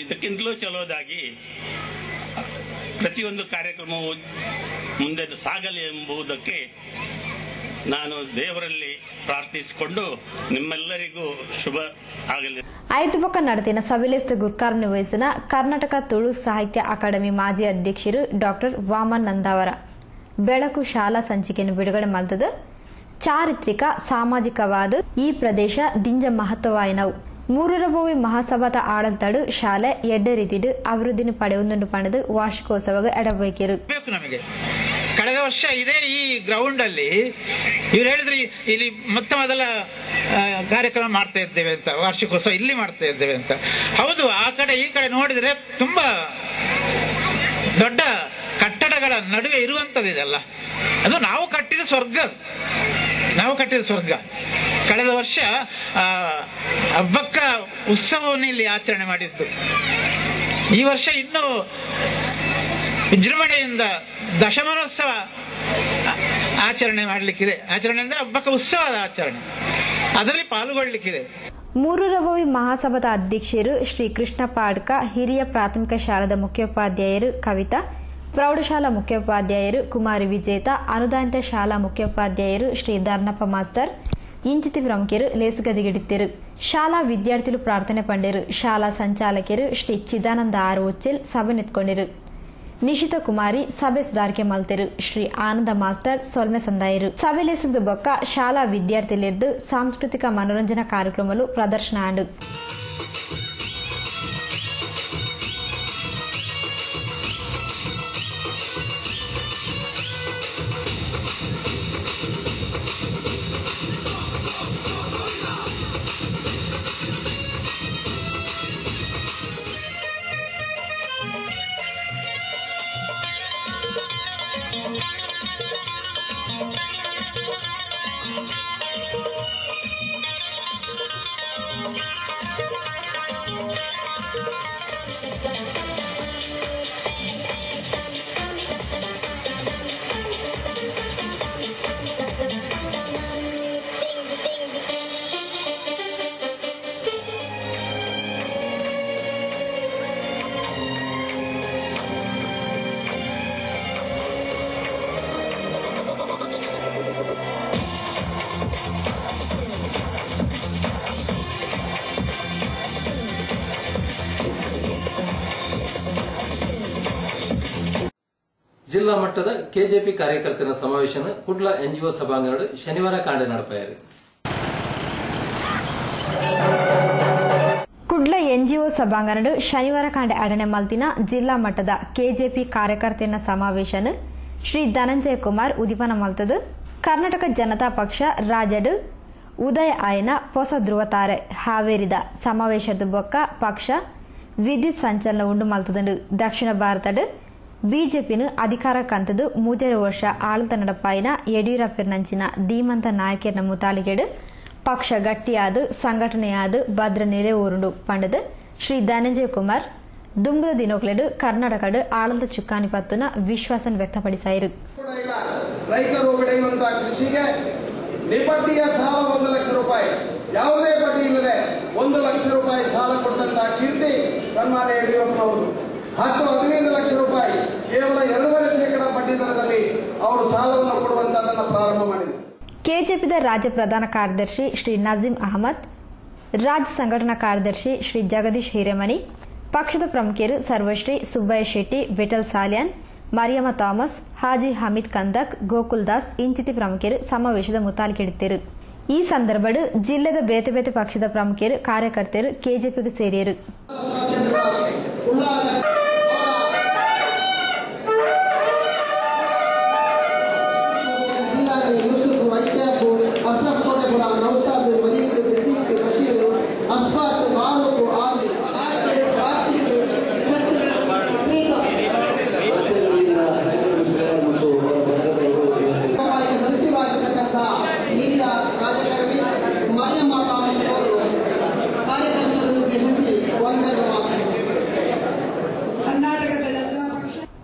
ಇದಕ್ಕಿಂತಲೂ ಚಲೋದಾಗಿ ಪ್ರತಿಯೊಂದು ಕಾರ್ಯಕ್ರಮವು ಮುಂದೆ ಸಾಗಲಿ ಎಂಬುದಕ್ಕೆ ನಾನು ದೇವರಲ್ಲಿ ಪ್ರಾರ್ಥಿಸಿಕೊಂಡು ನಿಮ್ಮೆಲ್ಲರಿಗೂ ಶುಭ ಆಗಲಿ. 5 ಪಕ್ಕ ನಡೆದಿನ ಸಭೆಲೇಸ್ತ ಗುರ್ಕಾರ ನಿರ್ವಹಿಸಿದ ಕರ್ನಾಟಕ ತುಳು ಸಾಹಿತ್ಯ ಅಕಾಡೆಮಿ ಮಾಜಿ ಅಧ್ಯಕ್ಷರು ಡಾಕ್ಟರ್ ವಾಮನ್ ನಂದಾವರ ಬೆಳಕು ಶಾಲಾ ಸಂಚಿಕೆಯನ್ನು ಬಿಡುಗಡೆ ಮಾಡಿದ ಚಾರಿತ್ರಿಕ ಸಾಮಾಜಿಕವಾದ ಈ ಪ್ರದೇಶ ದಿಂಜ ಮಹತ್ವವಾಯಿನವು 3ರ ಭೋವಿ ಮಹಾಸಭಾದ ಆಡಳಿತಾಡು ಶಾಲೆ ಎಡ್ಡೆ ರೀತಿಡು ಅಭಿವೃದ್ಧಿನ ಪಡೆಯುವುದನ್ನು ಪಡೆದು ವಾರ್ಷಿಕೋತ್ಸವ ಎಡಬೇಕಿರು. ನಮಗೆ ಕಳೆದ ವರ್ಷ ಇದೇ ಈ ಗ್ರೌಂಡ್ ಅಲ್ಲಿ ಇವ್ರು ಹೇಳಿದ್ರೆ ಇಲ್ಲಿ ಮೊದಲ ಕಾರ್ಯಕ್ರಮ ಮಾಡ್ತಾ ಇದ್ದೇವೆ ಅಂತ, ವಾರ್ಷಿಕೋತ್ಸವ ಇಲ್ಲಿ ಮಾಡ್ತಾ ಇದ್ದೇವೆ ಅಂತ. ಹೌದು, ಆ ಕಡೆ ಈ ಕಡೆ ನೋಡಿದ್ರೆ ತುಂಬಾ ದೊಡ್ಡ ಕಟ್ಟಡಗಳ ನಡುವೆ ಇರುವಂತದ್ದು ಇದೆಲ್ಲ. ಅದು ನಾವು ಕಟ್ಟಿದ ಸ್ವರ್ಗ. ಕಳೆದ ವರ್ಷ ಹಬ್ಬಕ್ಕ ಉತ್ಸವವನ್ನು ಇಲ್ಲಿ ಆಚರಣೆ ಮಾಡಿದ್ದು. ಈ ವರ್ಷ ಇನ್ನು ವಿಜೃಂಭಣೆಯಿಂದ ದಶಮಾನೋತ್ಸವ ಆಚರಣೆ ಮಾಡಲಿಕ್ಕಿದೆ. ಆಚರಣೆ ಅಂದ್ರೆ ಹಬ್ಬಕ್ಕ ಉತ್ಸವದ ಆಚರಣೆ, ಅದರಲ್ಲಿ ಪಾಲ್ಗೊಳ್ಳಲಿಕ್ಕಿದೆ. 3ರ ಭೋವಿ ಮಹಾಸಭಾದ ಅಧ್ಯಕ್ಷರು ಶ್ರೀ ಕೃಷ್ಣ ಪಾಡ್ಕ, ಹಿರಿಯ ಪ್ರಾಥಮಿಕ ಶಾಲಾದ ಮುಖ್ಯೋಪಾಧ್ಯಾಯರು ಕವಿತಾ, ಪ್ರೌಢಶಾಲಾ ಮುಖ್ಯೋಪಾಧ್ಯಾಯರು ಕುಮಾರಿ ವಿಜೇತ, ಅನುದಾನಿತ ಶಾಲಾ ಮುಖ್ಯೋಪಾಧ್ಯಾಯರು ಶ್ರೀ ಧರ್ನಪ್ಪ ಮಾಸ್ಟರ್ ಇಂಚಿತಿ ಪ್ರಮುಖರು ಲೇಸುಗದಿಗಿಡಿದ್ದರು. ಶಾಲಾ ವಿದ್ಯಾರ್ಥಿಗಳು ಪ್ರಾರ್ಥನೆ ಪಂಡಿರು. ಶಾಲಾ ಸಂಚಾಲಕರು ಶ್ರೀ ಚಿದಾನಂದ ಆರ್ ಉಚ್ಚಿಲ್ ಸಭೆ ನಿಂತ್ಕೊಂಡಿರು. ನಿಶಿತ ಕುಮಾರಿ ಸಭೆ ಸುಧಾರಿಕೆ ಮಲ್ತಿರು. ಶ್ರೀ ಆನಂದ ಮಾಸ್ಟರ್ ಸೊಲ್ಮೆ ಸಂದಾಯರು. ಸಭೆ ಲೇಸಿದ ಬೊಕ್ಕ ಶಾಲಾ ವಿದ್ಯಾರ್ಥಿಗಳಿದ್ದು ಸಾಂಸ್ಕೃತಿಕ ಮನೋರಂಜನಾ ಕಾರ್ಯಕ್ರಮಗಳು ಪ್ರದರ್ಶನ ಆಂಡು. ಜಿಲ್ಲಾ ಮಟ್ಟದ ಕೆಜೆಪಿ ಕಾರ್ಯಕರ್ತರ ಸಮಾವೇಶನ ಕುಡ್ಲ ಎನ್ಜಿಒ ಸಭಾಂಗಣ ಶನಿವಾರ ಕಾಂಡೆ ನಡಪಾಯರು. ಕುಡ್ಲ ಎನ್ಜಿಒ ಸಭಾಂಗಣ ಶನಿವಾರ ಕಾಂಡೆ ಅಡನೆ ಮಲ್ತಿನ ಜಿಲ್ಲಾ ಮಟ್ಟದ ಕೆಜೆಪಿ ಕಾರ್ಯಕರ್ತರ ಸಮಾವೇಶನ ಶ್ರೀ ಧನಂಜಯ ಕುಮಾರ್ ಉದಿಪನ ಮಲ್ತದು. ಕರ್ನಾಟಕ ಜನತಾ ಪಕ್ಷ ರಾಜ್ಯದ ಉದಯ ಆಯನ ಹೊಸ ಧ್ರುವತಾರೆ ಹಾವೇರಿದ ಸಮಾವೇಶದ ಬೊಕ್ಕ ಪಕ್ಷ ವಿದ್ಯುತ್ ಸಂಚಲನ ಉಂಡು ಮಲ್ತದು. ದಕ್ಷಿಣ ಭಾರತದ ಬಿಜೆಪಿನ ಅಧಿಕಾರ ಕಂತದು 3 ವರ್ಷ ಆಳ್ತ ನಡಪಾಯಿನ ಯಡಿಯೂರಪ್ಪನಂಚಿನ ಧೀಮಂತ ನಾಯಕರ ಮುತಾಲಿಗೆಡು ಪಕ್ಷ ಗಟ್ಟಿಯಾದ ಸಂಘಟನೆಯಾದ ಭದ್ರ ನೆಲೆ ಊರುಂಡು ಪಂಡದು ಶ್ರೀ ಧನಂಜಯ ಕುಮಾರ್ ದುಂಬದ ದಿನೋಕ್ಲೆಡು ಕರ್ನಾಟಕದ ಆಳದ ಚುಕ್ಕಾನಿ ಪತ್ತುನ ವಿಶ್ವಾಸ ವ್ಯಕ್ತಪಡಿಸಿದರು. ರೈತರು ಬೆಳೆಯುವಂತಹ ಕೃಷಿಗೆ ನಿಬಡ್ಡಿಯ ಸಾಲ 1 ಲಕ್ಷ ರೂಪಾಯಿ, ಯಾವುದೇ ಬಡ್ಡಿ ಇಲ್ಲದೆ 1 ಲಕ್ಷ ರೂಪಾಯಿ ಸಾಲ ಕೊಟ್ಟಂತಹ ಕೀರ್ತಿ ಸನ್ಮಾನ್ಯ ಯಡಿಯೂರಪ್ಪನವರು. 15 ಲಕ್ಷ ರೂಪಾಯಿ ಕೇವಲ 2.5% ಬಡ್ಡಿ ದರದಲ್ಲಿ ಅವರು ಸಾಲವನ್ನು ಕೊಡುವಂತಹದನ್ನು ಪ್ರಾರಂಭ ಮಾಡಿದರು. ಕೆಜೆಪಿದ ರಾಜ್ಯ ಪ್ರಧಾನ ಕಾರ್ಯದರ್ಶಿ ಶ್ರೀ ನಜೀಂ ಅಹಮದ್, ರಾಜ್ಯ ಸಂಘಟನಾ ಕಾರ್ಯದರ್ಶಿ ಶ್ರೀ ಜಗದೀಶ್ ಹಿರೇಮನಿ, ಪಕ್ಷದ ಪ್ರಮುಖರು ಸರ್ವಶ್ರೀ ಸುಬ್ಬಯ್ಯ ಶೆಟ್ಟಿ, ವಿಠಲ್ ಸಾಲ್ಯಾನ್, ಮರಿಯಮ್ಮ ಥಾಮಸ್, ಹಾಜಿ ಹಮೀದ್ ಕಂದಕ್, ಗೋಕುಲ್ ದಾಸ್ ಇಂಚಿತಿ ಪ್ರಮುಖರು ಸಮಾವೇಶದ ಮುತಾಲಿಕೆಡಿದ್ದರು. ಈ ಸಂದರ್ಭದ ಜಿಲ್ಲೆದ ಬೇತೆ ಬೇತೆ ಪಕ್ಷದ ಪ್ರಮುಖರು ಕಾರ್ಯಕರ್ತರು ಕೆಜೆಪಿಗೆ ಸೇರಿದರು.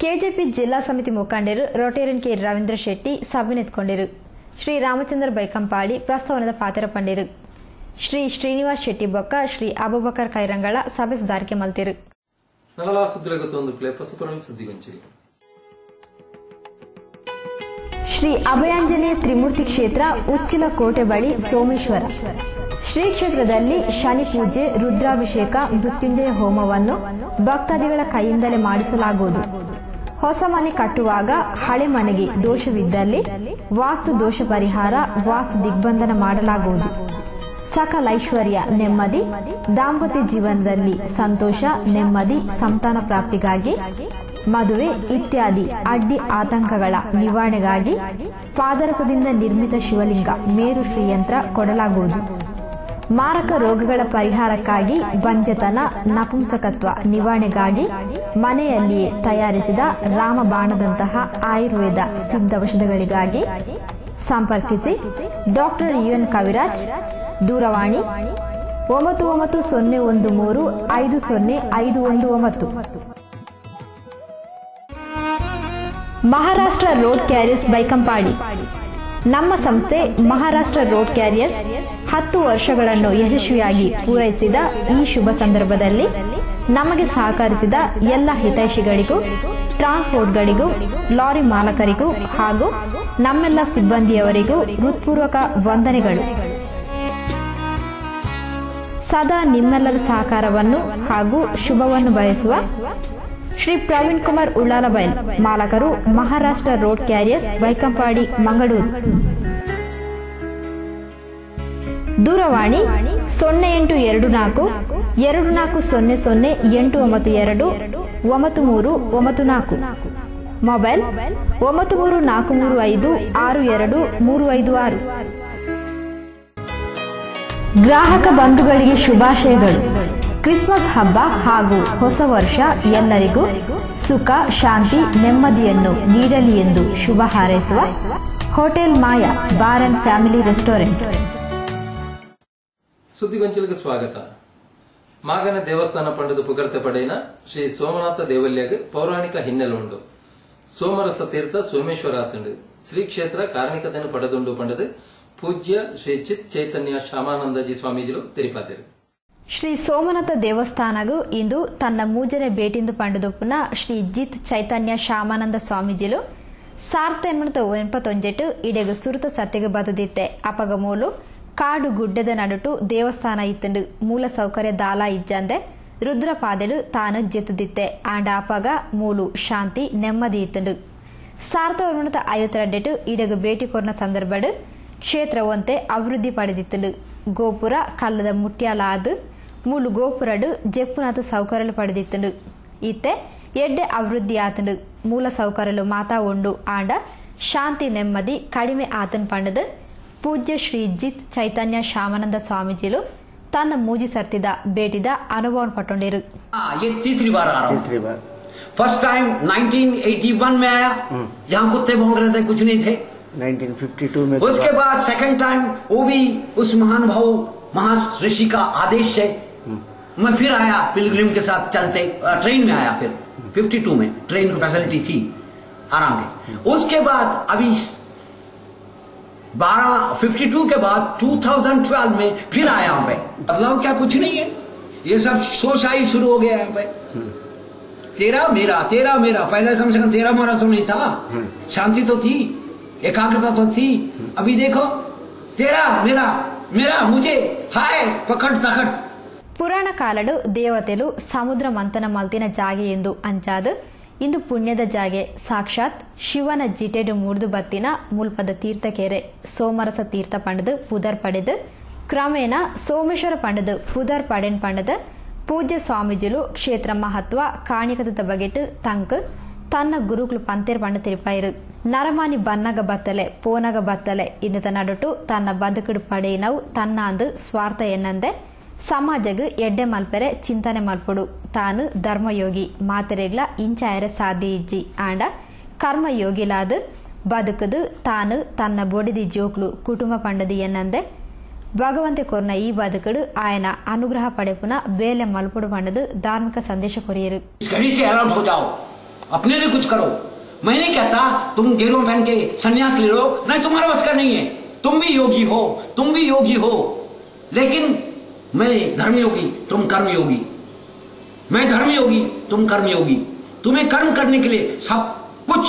ಕೆಜೆಪಿ ಜಿಲ್ಲಾ ಸಮಿತಿ ಮುಖಂಡರು ರೋಟೇರಿಯನ್ ಕೆ ರವೀಂದ್ರ ಶೆಟ್ಟಿ ಸಭೆನೆತ್ಕೊಂಡರು. ಶ್ರೀ ರಾಮಚಂದ್ರ ಬೈಕಂಪಾಡಿ ಪ್ರಸ್ತಾವನದ ಪಾತ್ರ ಪಂಡಿರು. ಶ್ರೀ ಶ್ರೀನಿವಾಸ್ ಶೆಟ್ಟಿ ಬೊಕ್ಕ ಶ್ರೀ ಅಬುಬಕರ್ ಕೈರಂಗಳ ಸಭೆ ಸುಧಾರಿಕೆ ಮಲ್ತಿರು. ಶ್ರೀ ಅಭಯಾಂಜನೇಯ ತ್ರಿಮೂರ್ತಿ ಕ್ಷೇತ್ರ ಉಚ್ಚಿಲ ಕೋಟೆ ಬಳಿ ಸೋಮೇಶ್ವರ ಶ್ರೀ ಕ್ಷೇತ್ರದಲ್ಲಿ ಶನಿ ಪೂಜೆ, ರುದ್ರಾಭಿಷೇಕ, ಮೃತ್ಯುಂಜಯ ಹೋಮವನ್ನು ಭಕ್ತಾದಿಗಳ ಕೈಯಿಂದಲೇ ಮಾಡಿಸಲಾಗುವುದು. ಹೊಸ ಮನೆ ಕಟ್ಟುವಾಗ ಹಳೆ ಮನೆಗೆ ದೋಷವಿದ್ದಲ್ಲಿ ವಾಸ್ತು ದೋಷ ಪರಿಹಾರ, ವಾಸ್ತು ದಿಗ್ಬಂಧನ ಮಾಡಲಾಗುವುದು. ಸಕಲ ಐಶ್ವರ್ಯ, ನೆಮ್ಮದಿ, ದಾಂಪತ್ಯ ಜೀವನದಲ್ಲಿ ಸಂತೋಷ, ನೆಮ್ಮದಿ, ಸಂತಾನ ಪ್ರಾಪ್ತಿಗಾಗಿ, ಮದುವೆ ಇತ್ಯಾದಿ ಅಡ್ಡಿ ಆತಂಕಗಳ ನಿವಾರಣೆಗಾಗಿ ಪಾದರಸದಿಂದ ನಿರ್ಮಿತ ಶಿವಲಿಂಗ, ಮೇರು ಶ್ರೀಯಂತ್ರ ಕೊಡಲಾಗುವುದು. ಮಾರಕ ರೋಗಗಳ ಪರಿಹಾರಕ್ಕಾಗಿ, ಬಂಜತನ, ನಪುಂಸಕತ್ವ ನಿವಾರಣೆಗಾಗಿ ಮನೆಯಲ್ಲಿಯೇ ತಯಾರಿಸಿದ ರಾಮಬಾಣದಂತಹ ಆಯುರ್ವೇದ ಸಿದ್ಧೌಷಧಗಳಿಗಾಗಿ ಸಂಪರ್ಕಿಸಿ. ಡಾಕ್ಟರ್ UN ಕವಿರಾಜ್, ದೂರವಾಣಿ 9901350519. Maharashtra road carriers Baikampady. ನಮ್ಮ ಸಂಸ್ಥೆ ಮಹಾರಾಷ್ಟ್ರ ರೋಡ್ ಕ್ಯಾರಿಯರ್ಸ್ 10 ವರ್ಷಗಳನ್ನು ಯಶಸ್ವಿಯಾಗಿ ಪೂರೈಸಿದ ಈ ಶುಭ ಸಂದರ್ಭದಲ್ಲಿ ನಮಗೆ ಸಹಕರಿಸಿದ ಎಲ್ಲ ಹಿತೈಷಿಗಳಿಗೂ, ಟ್ರಾನ್ಸ್ಪೋರ್ಟ್ಗಳಿಗೂ, ಲಾರಿ ಮಾಲಕರಿಗೂ ಹಾಗೂ ನಮ್ಮೆಲ್ಲ ಸಿಬ್ಬಂದಿಯವರಿಗೂ ಹೃತ್ಪೂರ್ವಕ ವಂದನೆಗಳು. ಸದಾ ನಿಮ್ಮೆಲ್ಲರ ಸಹಕಾರವನ್ನು ಹಾಗೂ ಶುಭವನ್ನು ಬಯಸುವ ಶ್ರೀ ಪ್ರವೀಣ್ ಕುಮಾರ್ ಉಳ್ಳಾಲಬೈಲ್, ಮಾಲಕರು, ಮಹಾರಾಷ್ಟ್ರ ರೋಡ್ ಕ್ಯಾರಿಯರ್ಸ್, ಬೈಕಂಪಾಡಿ, ಮಂಗಳೂರು. ದೂರವಾಣಿ 0824 2400 892 9394. ಮೊಬೈಲ್ 9343562356. ಗ್ರಾಹಕ ಬಂಧುಗಳಿಗೆ ಶುಭಾಶಯಗಳು. ಕ್ರಿಸ್ಮಸ್ ಹಬ್ಬ ಹಾಗೂ ಹೊಸ ವರ್ಷ ಎಲ್ಲರಿಗೂ ಸುಖ, ಶಾಂತಿ, ನೆಮ್ಮದಿಯನ್ನು ನೀಡಲಿ ಎಂದು ಶುಭ ಹಾರೈಸುವ hotel Maya bar and family restaurant. ಸುದ್ದಿಗೊಂಚಲಿಗೆ ಸ್ವಾಗತ. ಮಾಗನ ದೇವಸ್ಥಾನ ಪಂಡದು ಪುಗರ್ತೆ ಪಡೆಯಿನ ಶ್ರೀ ಸೋಮನಾಥ ದೇವಲ್ಯಾಗ ಪೌರಾಣಿಕ ಹಿನ್ನೆಲೆ ಉಂಡು. ಸೋಮರಸ ತೀರ್ಥ ಸೋಮೇಶ್ವರಾತಂಡು ಶ್ರೀ ಕ್ಷೇತ್ರ ಕಾರಣಿಕತೆಯನ್ನು ಪಡೆದುಂಡು ಪಂಡದು ಪೂಜ್ಯ ಶ್ರೀ ಚಿತ್ ಚೈತನ್ಯ ಶ್ಯಾಮಾನಂದಜಿ ಸ್ವಾಮೀಜಿಲು ತೆರಿಪಾದರು. ಶ್ರೀ ಸೋಮನಾಥ ದೇವಸ್ಥಾನಗೂ ಇಂದು ತನ್ನ ಮೂಜನೆ ಭೇಟಿಂದು ಪಂಡದೊಪ್ಪುನ ಶ್ರೀ ಜಿತ್ ಚೈತನ್ಯ ಶ್ಯಾಮಾನಂದ ಸ್ವಾಮೀಜಿಲು 1989 ಇಡೆಗು ಸುರುತ ಸತ್ಯಗೆ ಬದುದಿತ್ತೆ. ಅಪಗ ಮೂಲು ಕಾಡು ಗುಡ್ಡದ ನಡುಟು ದೇವಸ್ಥಾನ ಇತ್ತಂಡು ಮೂಲ ಸೌಕರ್ಯ ದಾಲ ಇಜ್ಜಂದೆ ರುದ್ರಪಾದೆಡು ತಾನು ಜೆತ್ತುದಿತ್ತೆ. ಆಂಡ ಅಪಗ ಮೂಲು ಶಾಂತಿ ನೆಮ್ಮದಿ ಇತ್ತಂಡು. 1952 ಇಡಗು ಭೇಟಿ ಕೊರ್ನ ಸಂದರ್ಭಡ್ ಕ್ಷೇತ್ರ ಒಂತೆ ಅಭಿವೃದ್ಧಿ ಪಡೆದಿತ್ತು. ಗೋಪುರ ಕಲ್ಲದ ಮುಟ್ಯಾಲಾದು ಮೂಲು ಗೋಪುರಡು ಜೆಪ್ಪುನಾಥ ಸೌಕರ್ಯಲು ಪಡೆದಿತ್ತು. ಇತ್ತೆ ಎಡ್ಡೆ ಅಭಿವೃದ್ಧಿ ಆತನು ಮೂಲ ಸೌಕರ್ಯಲು ಮಾತಾ ಉಂಡು ಆಂಡ ಶಾಂತಿ ನೆಮ್ಮದಿ ಕಡಿಮೆ ಆತನ್ ಪಂಡದು ಪೂಜ್ಯ ಶ್ರೀ ಜಿತ್ ಚೈತನ್ಯ ಶ್ಯಾಮಾನಂದ ಸ್ವಾಮೀಜಿಲು ತನ್ನ ಮೂಜಿ ಸರ್ತಿದ ಭೇಟಿದ ಅನುಭವ ಪಟ್ಟೊಂಡಿರು. ये तीसरी बार आ रहा हूँ. फर्स्ट टाइम 1981 में आया, यहाँ कुत्ते भौंक रहे थे, कुछ नहीं थे. 1952 में. उसके बाद सेकंड टाइम वो भी उस महानुभाव महर्षि का आदेश है. मैं फिर आया पिलग्रिम के साथ चलते, ट्रेन में आया. फिर 52 में ट्रेन की फैसिलिटी थी आराम में. उसके बाद अभी 52 के बाद 2012 में फिर आया हूं. बदलाव क्या कुछ नहीं है, ये सब सोसाई शुरू हो गया है. तेरा मेरा पहले कम से कम तेरा मारा तो नहीं था. शांति तो थी, एकाग्रता तो थी. अभी देखो तेरा मेरा मुझे हाय पकड़ तकड़. ಪುರಾಣ ಕಾಲಡು ದೇವತೆಲು ಸಮುದ್ರ ಮಂಥನ ಮಲ್ತಿನ ಜಾಗೆ ಎಂದು ಅಂಚಾದು ಇಂದು ಪುಣ್ಯದ ಜಾಗೆ ಸಾಕ್ಷಾತ್ ಶಿವನ ಜಿಟೆಡು ಮುರಿದು ಬತ್ತಿನ ಮುಲ್ಪದ ತೀರ್ಥಕೆರೆ ಸೋಮರಸ ತೀರ್ಥ ಪಂಡದು ಪುದರ್ ಪಡೆದು ಕ್ರಮೇಣ ಸೋಮೇಶ್ವರ ಪಂಡದು ಪುದರ್ ಪಡೆನ್ ಪಂಡದ ಪೂಜ್ಯ ಸ್ವಾಮೀಜಿಲು ಕ್ಷೇತ್ರ ಮಹತ್ವ ಕಾಣಿಕದ ಬಗೆಟ್ ತಂಕ್ ತನ್ನ ಗುರುಗಳು ಪಂತೇರ್ ಪಂಡ ತಿರುಪಾಯಿರು. ನರಮಾನಿ ಬನ್ನಗ ಬತ್ತಲೆ ಪೋನಗ ಬತ್ತಲೆ ಇನ್ನತ ನಡುಟು ತನ್ನ ಬದುಕುಡು ಪಡೆಯಿನವು ತನ್ನ ಅಂದು ಸ್ವಾರ್ಥ ಎನ್ನಂದೆ ಸಮಾಜಗ್ ಎಡ್ಡೆ ಮಲ್ಪೆರೆ ಚಿಂತನೆ ಮಲ್ಪುಡು ತಾನು ಧರ್ಮಯೋಗಿ ಮಾತೆರೆಗ್ಲ ಇಂಚಾಯರೆ ಸಾಧ್ಯ ಇಜ್ಜಿ ಆಂಡ ಕರ್ಮಯೋಗಿಲಾದ ಬದುಕದು ತಾನು ತನ್ನ ಬೊಡಿದಿ ಜೋಕ್ಲು ಕುಟುಂಬ ಪಂಡದಿ ಎನ್ನಂದೆ ಭಗವಂತೆ ಕೊರ್ನ ಈ ಬದುಕಡು ಆಯನ ಅನುಗ್ರಹ ಪಡೆಪುನ ಬೇಲೆ ಮಲ್ಪುಡು ಪಂಡದು ಧಾರ್ಮಿಕ ಸಂದೇಶ ಕೊರಿಯರು. अपने लिए कुछ करो. मैं नहीं कहता तुम गेरुआ पहन के संन्यास ले लो, नहीं तुम्हारा बस का नहीं है. तुम भी योगी हो, लेकिन मैं धर्मयोगी, तुम कर्मयोगी. मैं धर्मयोगी, तुम कर्मयोगी. तुम्हें कर्म करने के लिए सब कुछ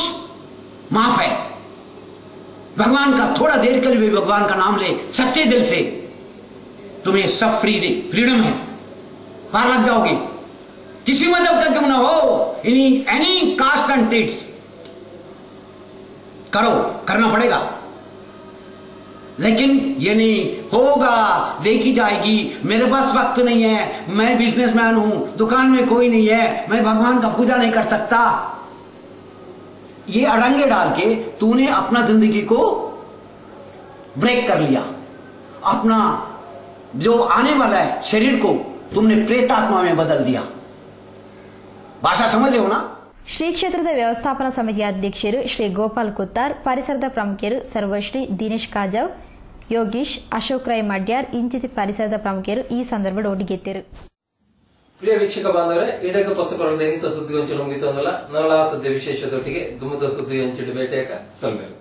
माफ है. भगवान का थोड़ा देर के लिए भी भगवान का नाम ले सच्चे दिल से, तुम्हें सब फ्रीडम है. बाहर लग जाओगे किसी मजहब तक क्यों ना हो, एनी कास्ट एंड ट्रेड्स करना पड़ेगा. लेकिन ये नहीं होगा देखी जाएगी, मेरे पास वक्त नहीं है, मैं बिजनेसमैन हूं, दुकान में कोई नहीं है, मैं भगवान का पूजा नहीं कर सकता. ये अड़ंगे डाल के तूने अपना जिंदगी को ब्रेक कर लिया. अपना जो आने वाला है शरीर को तुमने प्रेतात्मा में बदल दिया. ಭಾಷಾ ಸಮಜ ಹೋನಾ. ಶ್ರೀ ಕ್ಷೇತ್ರದ ವ್ಯವಸ್ಥಾಪನಾ ಸಮಿತಿ ಅಧ್ಯಕ್ಷರು ಶ್ರೀ ಗೋಪಾಲ್ ಕುತ್ತಾರ್, ಪರಿಸರದ ಪ್ರಮುಖರು ಸರ್ವಶ್ರೀ ದಿನೇಶ್ ಕಾಜಾವ್, ಯೋಗೀಶ್, ಅಶೋಕ್ ರೈ ಮಡ್ಯಾರ್ ಇಂಚಿತಿ ಪರಿಸರದ ಪ್ರಮುಖರು ಈ ಸಂದರ್ಭದಲ್ಲಿ ಒಟ್ಟಿಗೆತ್ತಿರು. ಪ್ರಿಯ ವೀಕ್ಷಕ ಬಾಂಧವರೇ, ಇಡಗ ಪಸಪರದ ಇನ್ನಿತ ಸುದ್ದಿಗೊಂಚಲು ಮುಗಿತಂದಲ್ಲ ನರಳ ಸುದ್ದಿ ವಿಶೇಷದೊಟ್ಟಿಗೆ ದುಮದ ಸುದ್ದಿ ಹಂಚಿಟ್ಟು ಭೇಟಿಯಾಗ ಸಲ್ಮೇವು.